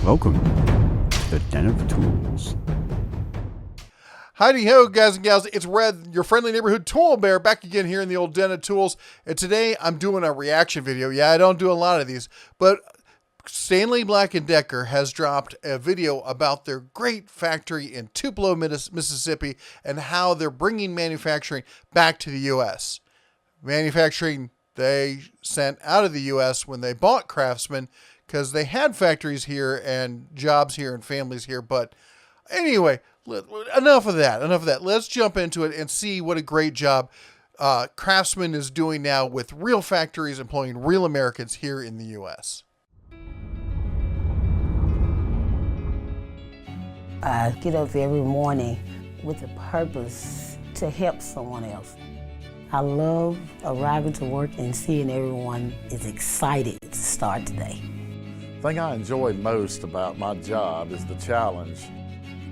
Welcome to the Den of Tools. Howdy ho, guys and gals. It's Red, your friendly neighborhood tool bear, back again here in the old Den of Tools. And today I'm doing a reaction video. Yeah, I don't do a lot of these, but Stanley Black & Decker has dropped a video about their great factory in Tupelo, Mississippi, and how they're bringing manufacturing back to the U.S. Manufacturing they sent out of the U.S. when they bought Craftsman, because they had factories here and jobs here and families here. But anyway, enough of that. Let's jump into it and see what a great job Craftsman is doing now with real factories employing real Americans here in the U.S. I get up every morning with a purpose to help someone else. I love arriving to work and seeing everyone is excited to start today. The thing I enjoy most about my job is the challenge.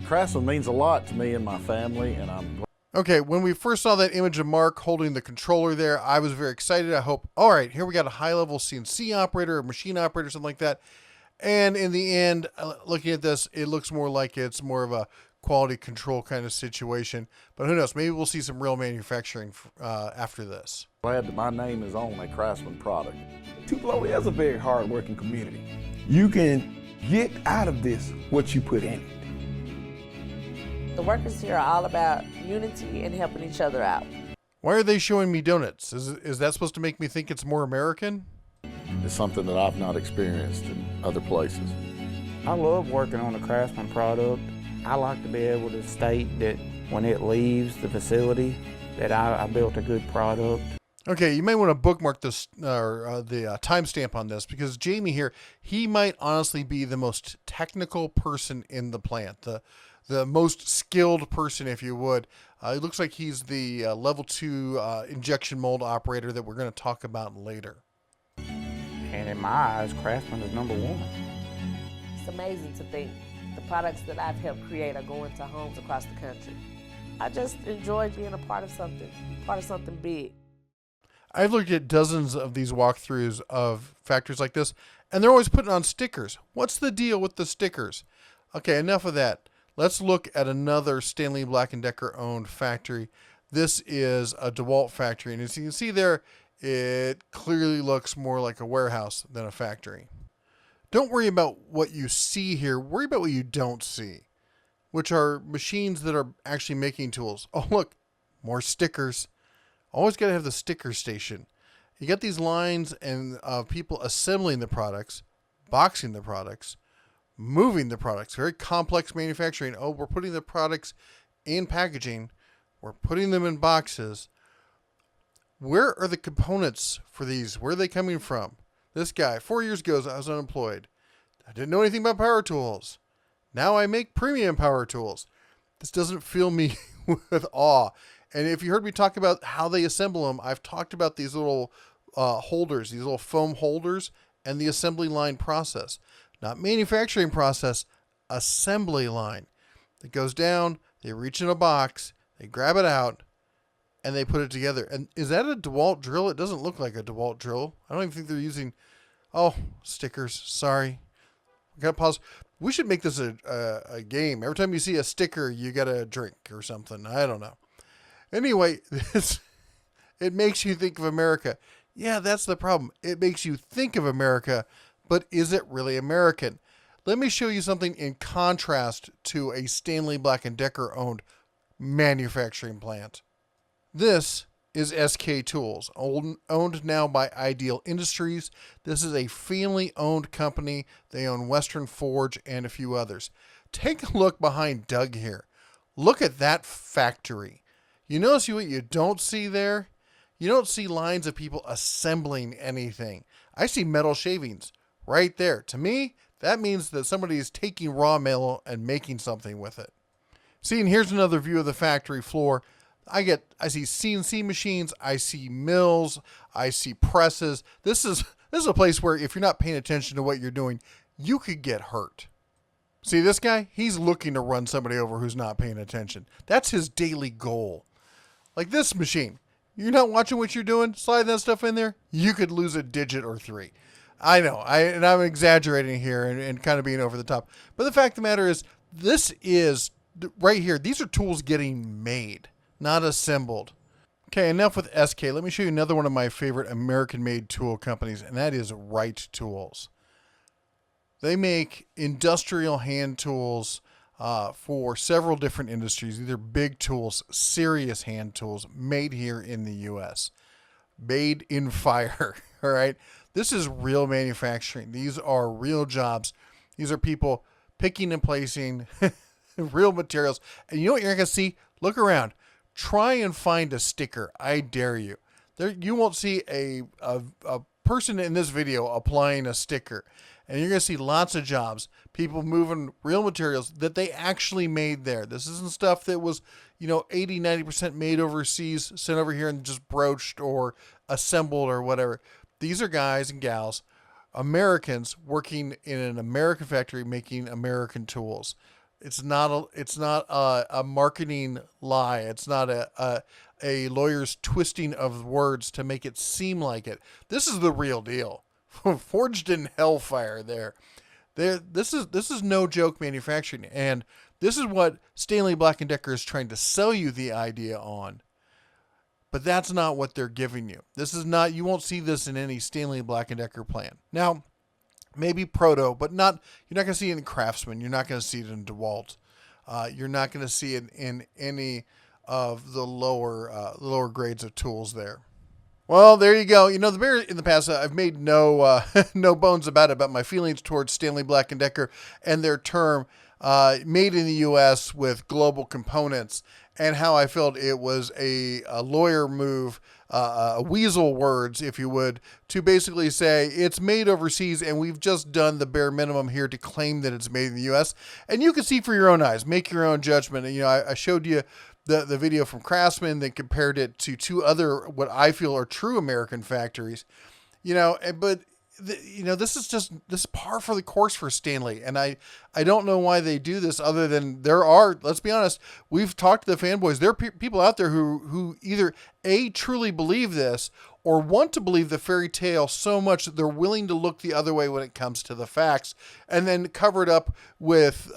Craftsman means a lot to me and my family, and I'm Okay, when we first saw that image of Mark holding the controller there, I was very excited. I hope, all right, here we got a high-level CNC operator, a machine operator, something like that. And in the end, looking at this, it looks more like it's more of a quality control kind of situation. But who knows? Maybe we'll see some real manufacturing after this. glad that my name is on a Craftsman product. Tupelo is a very hard-working community. You can get out of this what you put in it. The workers here are all about unity and helping each other out. Why are they showing me donuts? Is that supposed to make me think it's more American? It's something that I've not experienced in other places. I love working on a Craftsman product. I like to be able to state that when it leaves the facility that I built a good product. Okay, you may want to bookmark this the timestamp on this, because Jamie here, he might honestly be the most technical person in the plant, the most skilled person, if you would. It looks like he's the level 2 injection mold operator that we're going to talk about later. And in my eyes, Craftsman is #1. It's amazing to think the products that I've helped create are going to homes across the country. I just enjoy being a part of something big. I've looked at dozens of these walkthroughs of factories like this, and they're always putting on stickers. What's the deal with the stickers? Okay, enough of that. Let's look at another Stanley Black & Decker owned factory. This is a DeWalt factory, and as you can see there, it clearly looks more like a warehouse than a factory. Don't worry about what you see here. Worry about what you don't see, which are machines that are actually making tools. Oh, look, more stickers. Always got to have the sticker station. You got these lines and people assembling the products, boxing the products, moving the products. Very complex manufacturing. Oh, we're putting the products in packaging. We're putting them in boxes. Where are the components for these? Where are they coming from? This guy, 4 years ago, I was unemployed. I didn't know anything about power tools. Now I make premium power tools. This doesn't fill me with awe. And if you heard me talk about how they assemble them, I've talked about these little holders, these little foam holders, and the assembly line process. Not manufacturing process, assembly line. It goes down, they reach in a box, they grab it out, and they put it together. And is that a DeWalt drill? It doesn't look like a DeWalt drill. I don't even think they're using, stickers. Sorry. We gotta pause. We should make this a game. Every time you see a sticker, you get a drink or something. I don't know. Anyway, it makes you think of America. Yeah, that's the problem. It makes you think of America, but is it really American? Let me show you something in contrast to a Stanley Black & Decker owned manufacturing plant. This is SK Tools, owned now by Ideal Industries. This is a family-owned company. They own Western Forge and a few others. Take a look behind Doug here. Look at that factory. You notice what you don't see there? You don't see lines of people assembling anything. I see metal shavings right there. To me, that means that somebody is taking raw metal and making something with it. See, and here's another view of the factory floor. I see CNC machines, I see mills, I see presses. This is a place where if you're not paying attention to what you're doing, you could get hurt. See this guy? He's looking to run somebody over who's not paying attention. That's his daily goal. Like this machine. You're not watching what you're doing, slide that stuff in there, you could lose a digit or 3. I know. I'm exaggerating here and kind of being over the top. But the fact of the matter is, this is right here. These are tools getting made, not assembled. Okay, enough with SK. Let me show you another one of my favorite American-made tool companies, and that is Wright Tools. They make industrial hand tools for several different industries. These are big tools, serious hand tools made here in the U.S. Made in fire, all right? This is real manufacturing. These are real jobs. These are people picking and placing real materials. And you know what you're going to see? Look around. Try and find a sticker. I dare you. You won't see a person in this video applying a sticker. And you're going to see lots of jobs, people moving real materials that they actually made there. This isn't stuff that was, 80, 90% made overseas, sent over here and just broached or assembled or whatever. These are guys and gals, Americans working in an American factory making American tools. It's not a marketing lie. It's not a lawyer's twisting of words to make it seem like it. This is the real deal. Forged in hellfire there. This is no joke manufacturing, and this is what Stanley Black & Decker is trying to sell you the idea on. But that's not what they're giving you. This is not, you won't see this in any Stanley Black & Decker plan. Now, maybe Proto, but you're not going to see it in Craftsman. You're not going to see it in DeWalt. You're not going to see it in any of the lower grades of tools there. Well, there you go. The Bear in the past, I've made no bones about my feelings towards Stanley Black & Decker and their term made in the U.S. with global components, and how I felt it was a lawyer move, weasel words, if you would, to basically say it's made overseas and we've just done the bare minimum here to claim that it's made in the U.S. And you can see for your own eyes, make your own judgment. And, I showed you the video from Craftsman that compared it to two other, what I feel are true American factories, but this is par for the course for Stanley. And I don't know why they do this, other than let's be honest, we've talked to the fanboys. There are people out there who either truly believe this or want to believe the fairy tale so much that they're willing to look the other way when it comes to the facts, and then cover it up with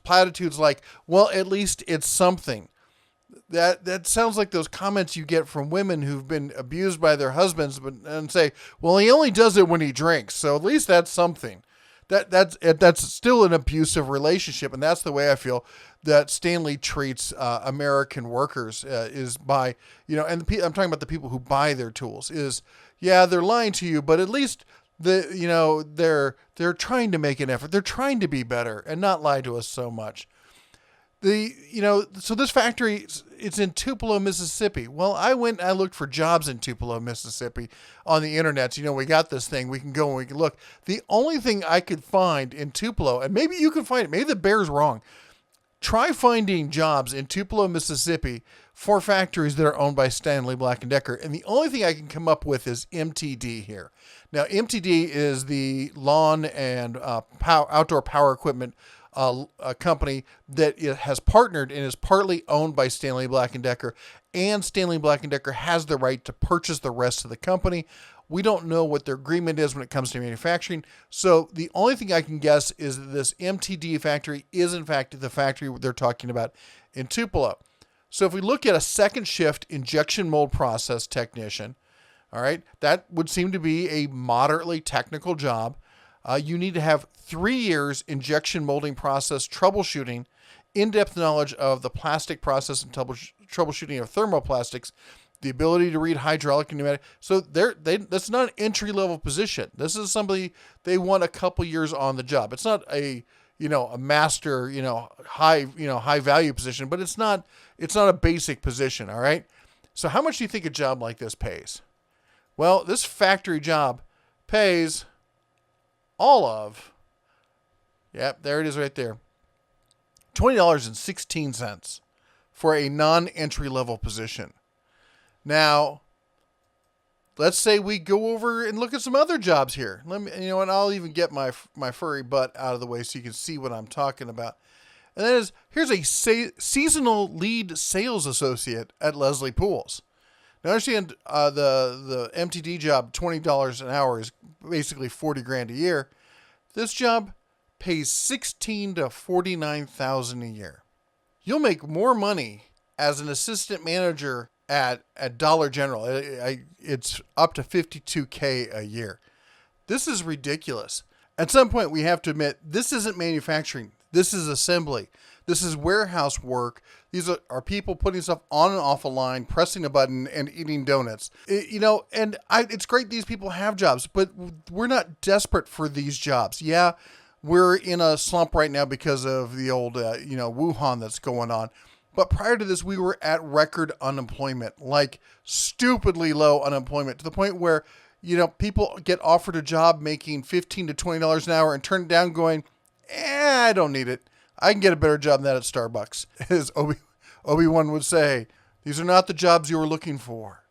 platitudes like, well, at least it's something. That sounds like those comments you get from women who've been abused by their husbands, and say, well, he only does it when he drinks, so at least that's something. That's still an abusive relationship, and that's the way I feel that Stanley treats American workers is by, and I'm talking about the people who buy their tools, is, yeah, they're lying to you, but at least they're trying to make an effort. They're trying to be better and not lie to us so much. So this factory, it's in Tupelo, Mississippi. Well, I went and I looked for jobs in Tupelo, Mississippi on the internet. We got this thing. We can go and we can look. The only thing I could find in Tupelo, and maybe you can find it, maybe the Bear's wrong. Try finding jobs in Tupelo, Mississippi for factories that are owned by Stanley Black & Decker. And the only thing I can come up with is MTD here. Now, MTD is the lawn and outdoor power equipment a company that it has partnered and is partly owned by Stanley Black & Decker, and Stanley Black & Decker has the right to purchase the rest of the company. We don't know what their agreement is when it comes to manufacturing, so the only thing I can guess is that this MTD factory is in fact the factory they're talking about in Tupelo. So if we look at a second shift injection mold process technician, all right, that would seem to be a moderately technical job. You need to have 3 years injection molding process troubleshooting, in-depth knowledge of the plastic process and troubleshooting of thermoplastics, the ability to read hydraulic and pneumatic. So that's not an entry-level position. This is somebody they want a couple years on the job. It's not a master, high value position, but it's not a basic position. All right. So how much do you think a job like this pays? Well, this factory job pays yep, there it is right there, $20.16 for a non-entry level position. Now, let's say we go over and look at some other jobs here. And I'll even get my furry butt out of the way so you can see what I'm talking about. And that is, here's a seasonal lead sales associate at Leslie Pools. Now understand, the MTD job, $20 an hour is basically 40 grand a year. This job pays 16 to 49,000 a year. You'll make more money as an assistant manager at Dollar General. It's up to 52K a year. This is ridiculous. At some point, we have to admit, this isn't manufacturing. This is assembly. This is warehouse work. These are people putting stuff on and off a line, pressing a button, and eating donuts. It's great these people have jobs, but we're not desperate for these jobs. Yeah, we're in a slump right now because of the old, Wuhan that's going on. But prior to this, we were at record unemployment, like stupidly low unemployment, to the point where, people get offered a job making $15 to $20 an hour and turn it down going, I don't need it. I can get a better job than that at Starbucks. As Obi-Wan would say, these are not the jobs you were looking for.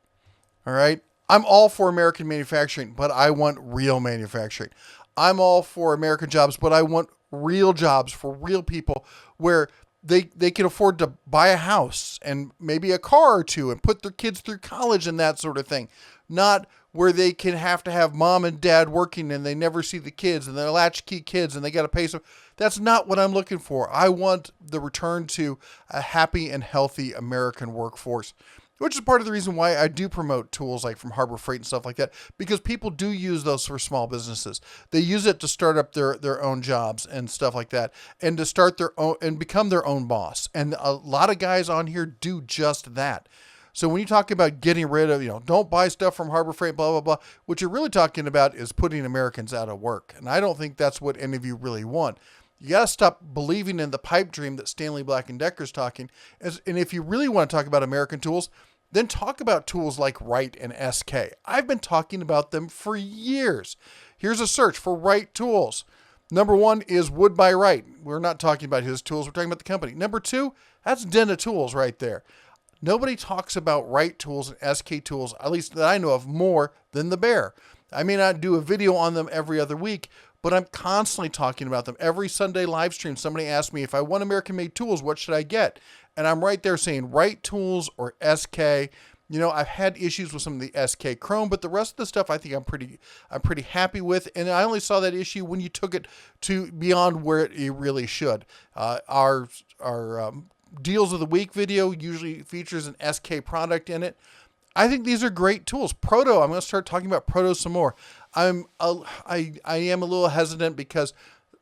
All right? I'm all for American manufacturing, but I want real manufacturing. I'm all for American jobs, but I want real jobs for real people where they can afford to buy a house and maybe a car or two and put their kids through college and that sort of thing. Not where they can have to have mom and dad working and they never see the kids and they're latchkey kids and they got to pay some. That's not what I'm looking for. I want the return to a happy and healthy American workforce, which is part of the reason why I do promote tools like from Harbor Freight and stuff like that, because people do use those for small businesses. They use it to start up their own jobs and stuff like that, and to start their own and become their own boss. And a lot of guys on here do just that. So when you talk about getting rid of, don't buy stuff from Harbor Freight, blah, blah, blah, what you're really talking about is putting Americans out of work. And I don't think that's what any of you really want. You got to stop believing in the pipe dream that Stanley Black & Decker's talking. And if you really want to talk about American tools, then talk about tools like Wright and SK. I've been talking about them for years. Here's a search for Wright tools. Number 1 is Wood by Wright. We're not talking about his tools. We're talking about the company. Number 2, that's Dena Tools right there. Nobody talks about Wright tools and SK tools, at least that I know of, more than the Bear. I may not do a video on them every other week, but I'm constantly talking about them. Every Sunday live stream, somebody asks me, if I want American-made tools, what should I get? And I'm right there saying Wright tools or SK. I've had issues with some of the SK Chrome, but the rest of the stuff I think I'm pretty happy with. And I only saw that issue when you took it to beyond where it really should. Our Deals of the Week video usually features an SK product in it. I think these are great tools. Proto, I'm going to start talking about Proto some more. I am a little hesitant because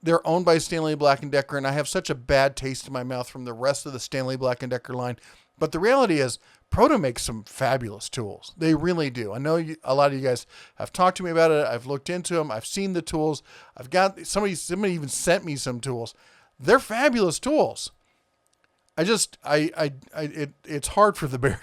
they're owned by Stanley Black & Decker, and I have such a bad taste in my mouth from the rest of the Stanley Black & Decker line. But the reality is, Proto makes some fabulous tools. They really do. I know a lot of you guys have talked to me about it. I've looked into them. I've seen the tools. I've got somebody even sent me some tools. They're fabulous tools. It's hard for the Bear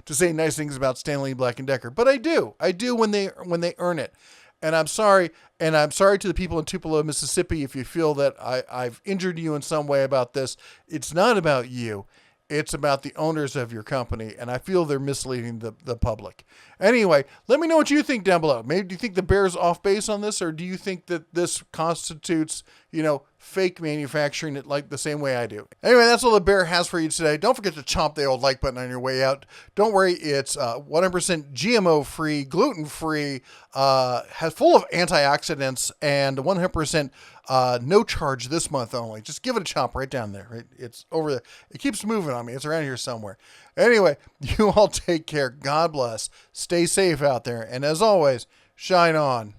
to say nice things about Stanley Black & Decker, but I do when they earn it. And I'm sorry to the people in Tupelo, Mississippi, if you feel that I've injured you in some way about this. It's not about you. It's about the owners of your company, and I feel they're misleading the public. Anyway, let me know what you think down below. Maybe do you think the Bear's off base on this, or do you think that this constitutes, fake manufacturing it like the same way I do? Anyway, that's all the Bear has for you today. Don't forget to chomp the old like button on your way out. Don't worry, it's 100% GMO-free, gluten-free, full of antioxidants, and 100% no charge this month only. Just give it a chomp right down there. Right? It's over there. It keeps moving on me. It's around here somewhere. Anyway, you all take care. God bless. Stay safe out there. And as always, shine on.